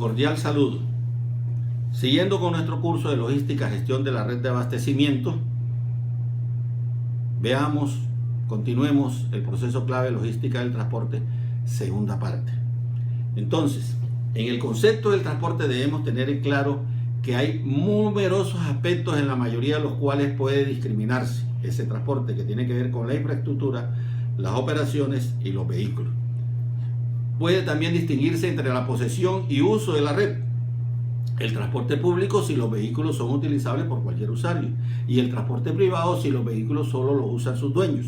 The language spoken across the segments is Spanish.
Cordial saludo. Siguiendo con nuestro curso de logística, gestión de la red de abastecimiento, continuemos el proceso clave logística del transporte, segunda parte. Entonces, en el concepto del transporte debemos tener en claro que hay numerosos aspectos en la mayoría de los cuales puede discriminarse ese transporte que tiene que ver con la infraestructura, las operaciones y los vehículos. Puede también distinguirse entre la posesión y uso de la red. El transporte público si los vehículos son utilizables por cualquier usuario y el transporte privado si los vehículos solo los usan sus dueños.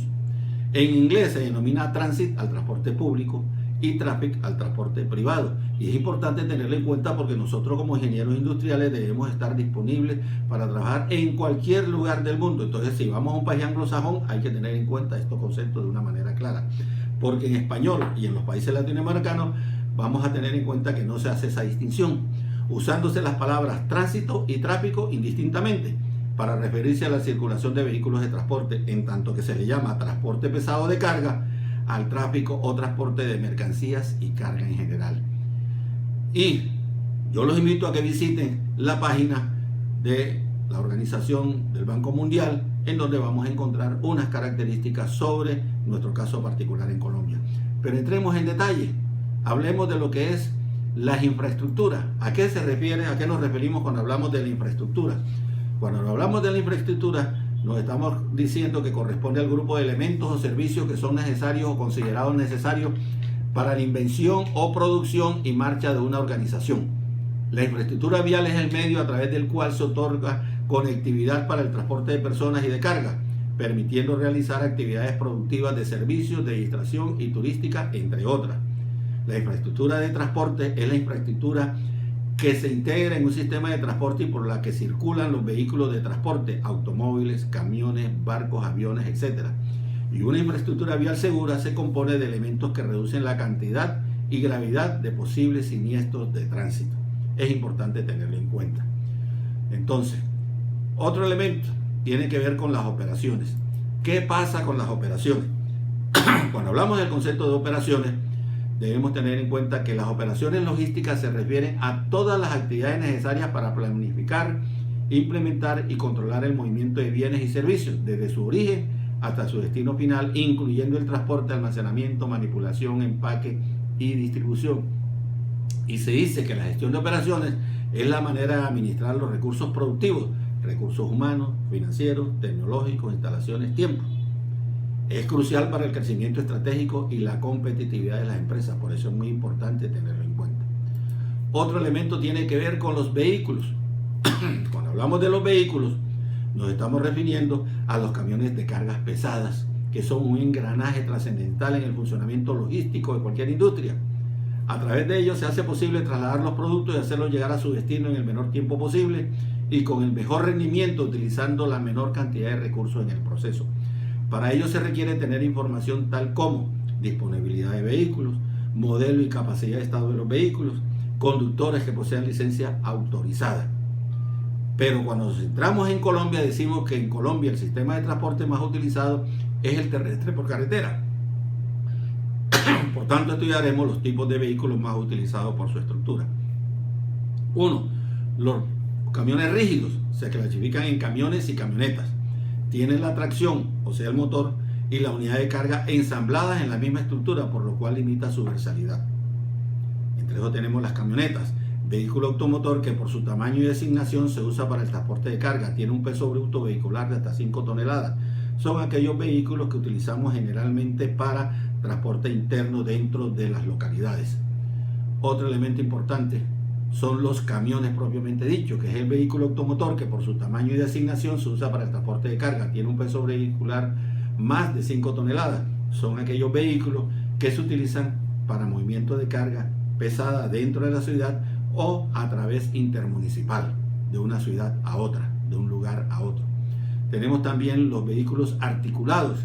En inglés se denomina transit al transporte público y traffic al transporte privado, y es importante tenerlo en cuenta porque nosotros como ingenieros industriales debemos estar disponibles para trabajar en cualquier lugar del mundo. Entonces, si vamos a un país anglosajón, hay que tener en cuenta estos conceptos de una manera clara, porque en español y en los países latinoamericanos vamos a tener en cuenta que no se hace esa distinción, usándose las palabras tránsito y tráfico indistintamente para referirse a la circulación de vehículos de transporte, en tanto que se le llama transporte pesado de carga al tráfico o transporte de mercancías y carga en general. Y yo los invito a que visiten la página de la Organización del Banco Mundial, en donde vamos a encontrar unas características sobre nuestro caso particular en Colombia. Pero entremos en detalle, hablemos de lo que es las infraestructuras. ¿A qué se refiere? ¿A qué nos referimos cuando hablamos de la infraestructura? Cuando hablamos de la infraestructura, nos estamos diciendo que corresponde al grupo de elementos o servicios que son necesarios o considerados necesarios para la invención o producción y marcha de una organización. La infraestructura vial es el medio a través del cual se otorga conectividad para el transporte de personas y de carga, permitiendo realizar actividades productivas de servicios, de distracción y turística, entre otras. La infraestructura de transporte es la infraestructura que se integra en un sistema de transporte y por la que circulan los vehículos de transporte, automóviles, camiones, barcos, aviones, etc. Y una infraestructura vial segura se compone de elementos que reducen la cantidad y gravedad de posibles siniestros de tránsito. Es importante tenerlo en cuenta. Entonces, otro elemento tiene que ver con las operaciones. ¿Qué pasa con las operaciones? Cuando hablamos del concepto de operaciones, debemos tener en cuenta que las operaciones logísticas se refieren a todas las actividades necesarias para planificar, implementar y controlar el movimiento de bienes y servicios, desde su origen hasta su destino final, incluyendo el transporte, almacenamiento, manipulación, empaque y distribución. Y se dice que la gestión de operaciones es la manera de administrar los recursos productivos, recursos humanos, financieros, tecnológicos, instalaciones, tiempo. Es crucial para el crecimiento estratégico y la competitividad de las empresas, por eso es muy importante tenerlo en cuenta. Otro elemento tiene que ver con los vehículos. Cuando hablamos de los vehículos, nos estamos refiriendo a los camiones de cargas pesadas, que son un engranaje trascendental en el funcionamiento logístico de cualquier industria. A través de ellos se hace posible trasladar los productos y hacerlos llegar a su destino en el menor tiempo posible y con el mejor rendimiento, utilizando la menor cantidad de recursos en el proceso. Para ello se requiere tener información tal como disponibilidad de vehículos, modelo y capacidad de estado de los vehículos, conductores que posean licencia autorizada. Pero cuando nos centramos en Colombia, decimos que en Colombia el sistema de transporte más utilizado es el terrestre por carretera. Por tanto, estudiaremos los tipos de vehículos más utilizados por su estructura. 1. Los camiones rígidos se clasifican en camiones y camionetas. Tienen la tracción, o sea el motor, y la unidad de carga ensambladas en la misma estructura, por lo cual limita su versatilidad. Entre eso tenemos las camionetas, vehículo automotor que por su tamaño y designación se usa para el transporte de carga, tiene un peso bruto vehicular de hasta 5 toneladas. Son aquellos vehículos que utilizamos generalmente para transporte interno dentro de las localidades. Otro elemento importante son los camiones propiamente dicho, que es el vehículo automotor que por su tamaño y designación se usa para el transporte de carga, tiene un peso vehicular más de 5 toneladas. Son aquellos vehículos que se utilizan para movimiento de carga pesada dentro de la ciudad o a través intermunicipal, de una ciudad a otra, de un lugar a otro. Tenemos también los vehículos articulados,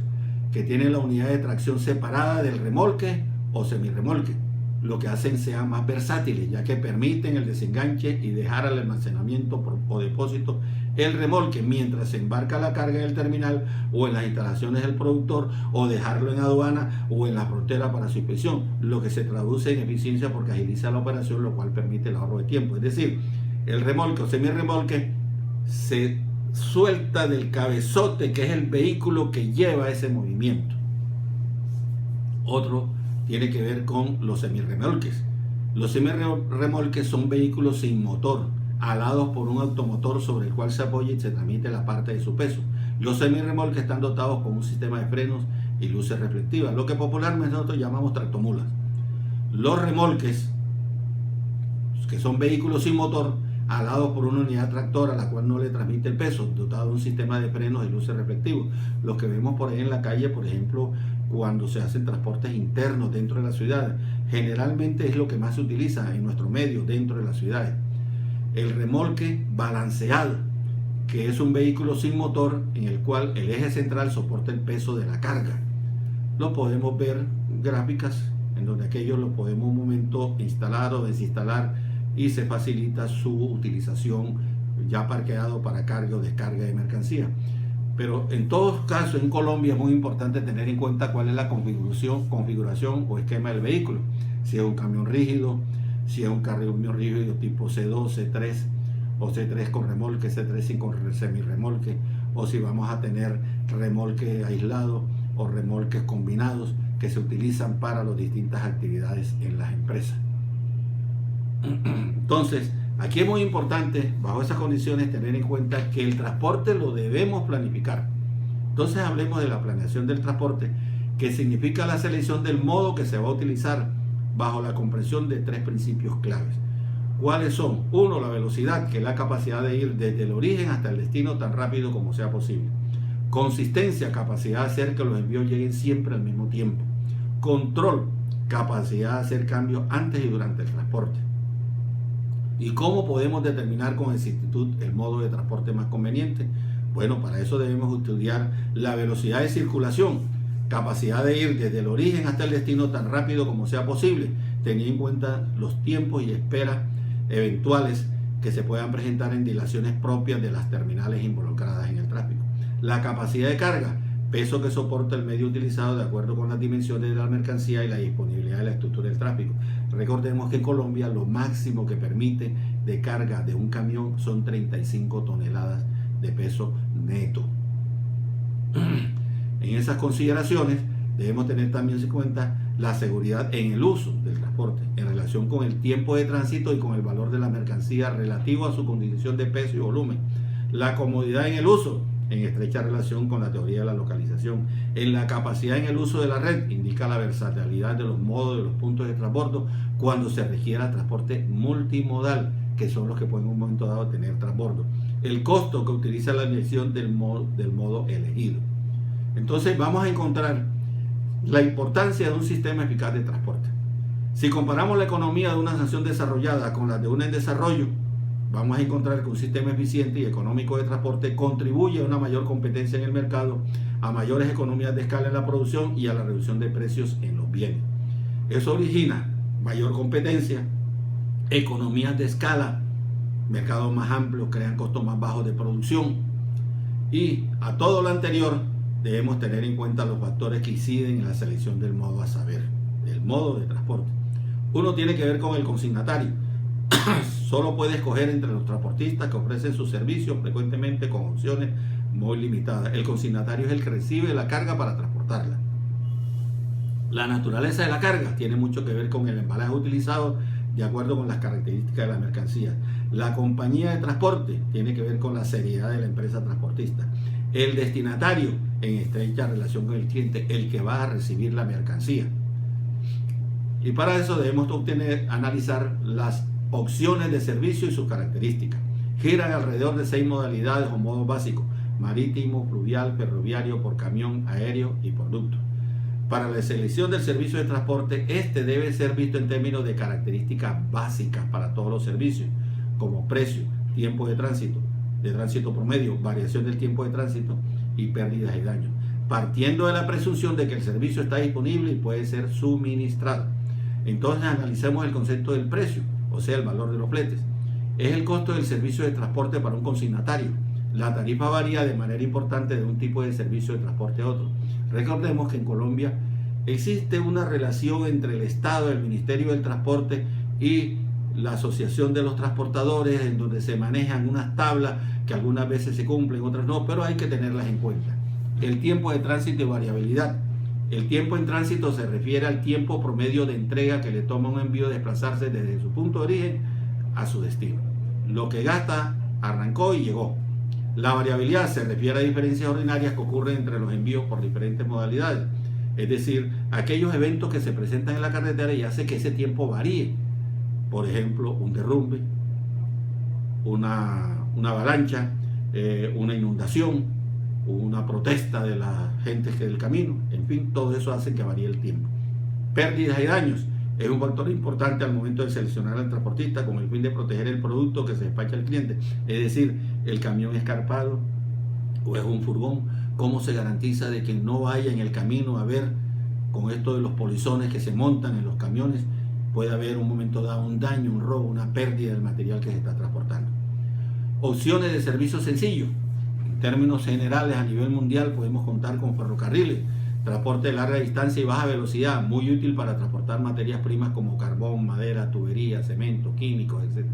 que tienen la unidad de tracción separada del remolque o semirremolque, lo que hacen sean más versátiles, ya que permiten el desenganche y dejar el almacenamiento o depósito el remolque mientras se embarca la carga en el terminal o en las instalaciones del productor, o dejarlo en aduana o en la frontera para su inspección, lo que se traduce en eficiencia porque agiliza la operación, lo cual permite el ahorro de tiempo. Es decir, el remolque o semirremolque se suelta del cabezote, que es el vehículo que lleva ese movimiento. Otro tiene que ver con los semirremolques. Los semirremolques son vehículos sin motor, alados por un automotor sobre el cual se apoya y se transmite la parte de su peso. Los semirremolques están dotados con un sistema de frenos y luces reflectivas, lo que popularmente nosotros llamamos tractomulas. Los remolques, que son vehículos sin motor, alados por una unidad tractora a la cual no le transmite el peso, dotado de un sistema de frenos y luces reflectivos. Los que vemos por ahí en la calle, por ejemplo, cuando se hacen transportes internos dentro de la ciudad, generalmente es lo que más se utiliza en nuestro medio dentro de las ciudades. El remolque balanceado, que es un vehículo sin motor en el cual el eje central soporta el peso de la carga. Lo podemos ver en gráficas en donde aquello lo podemos un momento instalar o desinstalar y se facilita su utilización ya parqueado para carga o descarga de mercancía. Pero en todos casos en Colombia es muy importante tener en cuenta cuál es la configuración o esquema del vehículo. Si es un camión rígido, si es un camión rígido tipo C2, C3 o C3 con remolque, C3 sin con semirremolque, o si vamos a tener remolque aislado o remolques combinados que se utilizan para las distintas actividades en las empresas. Entonces, aquí es muy importante, bajo esas condiciones, tener en cuenta que el transporte lo debemos planificar. Entonces, hablemos de la planeación del transporte, que significa la selección del modo que se va a utilizar bajo la comprensión de tres principios claves. ¿Cuáles son? Uno, la velocidad, que es la capacidad de ir desde el origen hasta el destino tan rápido como sea posible. Consistencia, capacidad de hacer que los envíos lleguen siempre al mismo tiempo. Control, capacidad de hacer cambios antes y durante el transporte. ¿Y cómo podemos determinar con exactitud el modo de transporte más conveniente? Bueno, para eso debemos estudiar la velocidad de circulación, capacidad de ir desde el origen hasta el destino tan rápido como sea posible, teniendo en cuenta los tiempos y esperas eventuales que se puedan presentar en dilaciones propias de las terminales involucradas en el tráfico. La capacidad de carga, peso que soporta el medio utilizado de acuerdo con las dimensiones de la mercancía y la disponibilidad de la estructura del tráfico. Recordemos que en Colombia lo máximo que permite de carga de un camión son 35 toneladas de peso neto. En esas consideraciones debemos tener también en cuenta la seguridad en el uso del transporte en relación con el tiempo de tránsito y con el valor de la mercancía relativo a su condición de peso y volumen. La comodidad en el uso, en estrecha relación con la teoría de la localización. En la capacidad en el uso de la red, indica la versatilidad de los modos de los puntos de transbordo cuando se requiera transporte multimodal, que son los que pueden en un momento dado tener transbordo. El costo que utiliza la elección del modo elegido. Entonces vamos a encontrar la importancia de un sistema eficaz de transporte. Si comparamos la economía de una nación desarrollada con la de una en desarrollo, vamos a encontrar que un sistema eficiente y económico de transporte contribuye a una mayor competencia en el mercado, a mayores economías de escala en la producción y a la reducción de precios en los bienes. Eso origina mayor competencia, economías de escala, mercados más amplios, crean costos más bajos de producción. Y a todo lo anterior debemos tener en cuenta los factores que inciden en la selección del modo a saber, del modo de transporte. Uno tiene que ver con el consignatario. Solo puede escoger entre los transportistas que ofrecen sus servicios frecuentemente con opciones muy limitadas. El consignatario es el que recibe la carga para transportarla. La naturaleza de la carga tiene mucho que ver con el embalaje utilizado de acuerdo con las características de la mercancía. La compañía de transporte tiene que ver con la seriedad de la empresa transportista. El destinatario, en estrecha relación con el cliente, el que va a recibir la mercancía. Y para eso debemos analizar las opciones de servicio y sus características. Giran alrededor de 6 modalidades o modos básicos: marítimo, fluvial, ferroviario, por camión, aéreo y por ducto. Para la selección del servicio de transporte, este debe ser visto en términos de características básicas para todos los servicios, como precio, tiempo de tránsito promedio, variación del tiempo de tránsito y pérdidas y daños, partiendo de la presunción de que el servicio está disponible y puede ser suministrado. Entonces analicemos el concepto del precio, o sea, el valor de los fletes. Es el costo del servicio de transporte para un consignatario. la tarifa varía de manera importante de un tipo de servicio de transporte a otro. Recordemos que en Colombia existe una relación entre el Estado, el Ministerio del Transporte y la Asociación de los Transportadores, en donde se manejan unas tablas que algunas veces se cumplen, otras no, pero hay que tenerlas en cuenta. El tiempo de tránsito y variabilidad. El tiempo en tránsito se refiere al tiempo promedio de entrega que le toma un envío desplazarse desde su punto de origen a su destino. Lo que gasta, arrancó y llegó. La variabilidad se refiere a diferencias ordinarias que ocurren entre los envíos por diferentes modalidades. Es decir, aquellos eventos que se presentan en la carretera y hace que ese tiempo varíe. Por ejemplo, un derrumbe, una avalancha, una inundación, una protesta de la gente del camino. En fin, todo eso hace que varíe el tiempo. Pérdidas y daños es un factor importante al momento de seleccionar al transportista con el fin de proteger el producto que se despacha al cliente. Es decir, el camión escarpado o es un furgón. ¿Cómo se garantiza de que no vaya en el camino a ver, con esto de los polizones que se montan en los camiones, puede haber un momento dado un daño, un robo, una pérdida del material que se está transportando? Opciones de servicio sencillo. En términos generales, a nivel mundial podemos contar con ferrocarriles, transporte de larga distancia y baja velocidad, muy útil para transportar materias primas como carbón, madera, tubería, cemento, químicos, etc.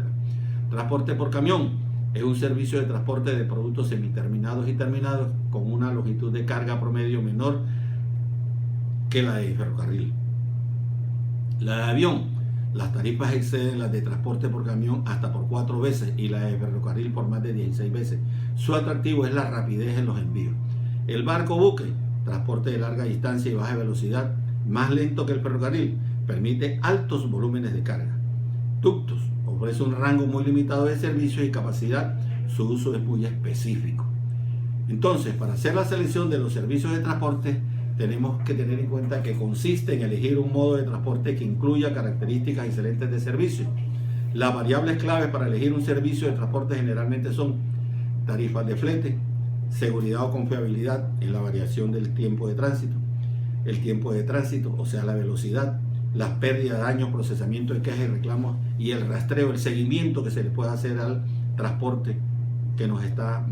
Transporte por camión es un servicio de transporte de productos semiterminados y terminados con una longitud de carga promedio menor que la de ferrocarril. La de avión, las tarifas exceden las de transporte por camión hasta por 4 veces y la de ferrocarril por más de 16 veces. Su atractivo es la rapidez en los envíos. El barco buque, transporte de larga distancia y baja velocidad, más lento que el ferrocarril, permite altos volúmenes de carga. Ductos, ofrece un rango muy limitado de servicios y capacidad, su uso es muy específico. Entonces, para hacer la selección de los servicios de transporte, tenemos que tener en cuenta que consiste en elegir un modo de transporte que incluya características excelentes de servicio. Las variables claves para elegir un servicio de transporte generalmente son tarifas de flete, seguridad o confiabilidad en la variación del tiempo de tránsito, el tiempo de tránsito, o sea la velocidad, las pérdidas, daños, procesamiento de quejas y reclamos y el rastreo, el seguimiento que se le puede hacer al transporte que nos está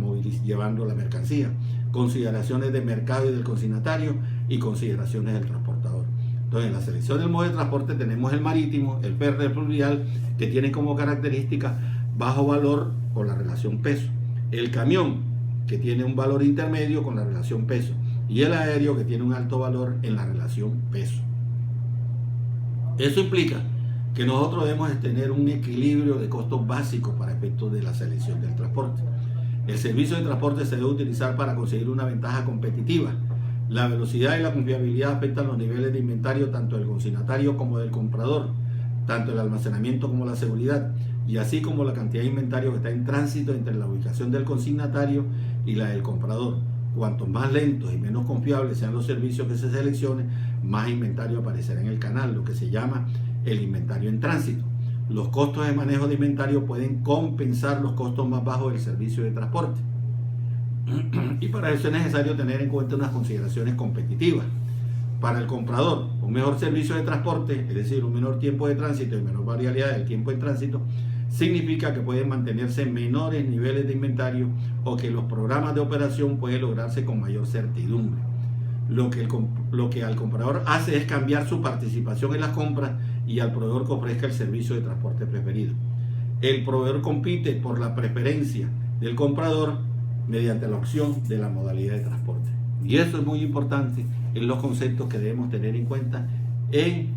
llevando la mercancía, consideraciones de mercado y del consignatario y consideraciones del transportador. Entonces, en la selección del modo de transporte tenemos el marítimo, el férreo, el fluvial, que tienen como característica bajo valor con la relación peso, el camión, que tiene un valor intermedio con la relación peso, y el aéreo, que tiene un alto valor en la relación peso. Eso implica que nosotros debemos tener un equilibrio de costos básicos para efectos de la selección del transporte. El servicio de transporte se debe utilizar para conseguir una ventaja competitiva. La velocidad y la confiabilidad afectan los niveles de inventario tanto del consignatario como del comprador, tanto el almacenamiento como la seguridad, y así como la cantidad de inventario que está en tránsito entre la ubicación del consignatario y la del comprador. Cuanto más lentos y menos confiables sean los servicios que se seleccionen, más inventario aparecerá en el canal, lo que se llama el inventario en tránsito. Los costos de manejo de inventario pueden compensar los costos más bajos del servicio de transporte. Y para eso es necesario tener en cuenta unas consideraciones competitivas. Para el comprador, un mejor servicio de transporte, es decir, un menor tiempo de tránsito y menor variabilidad del tiempo en tránsito, significa que pueden mantenerse menores niveles de inventario o que los programas de operación pueden lograrse con mayor certidumbre. Lo que al comprador hace es cambiar su participación en las compras y al proveedor que ofrezca el servicio de transporte preferido. El proveedor compite por la preferencia del comprador mediante la opción de la modalidad de transporte. Y eso es muy importante en los conceptos que debemos tener en cuenta en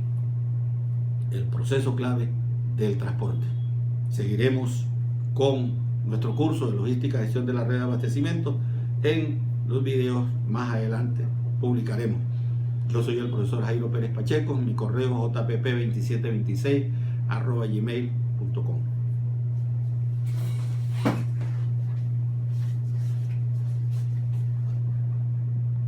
el proceso clave del transporte. Seguiremos con nuestro curso de logística y gestión de la red de abastecimiento. En los videos más adelante publicaremos. Yo soy el profesor Jairo Pérez Pacheco, mi correo jpp2726@gmail.com.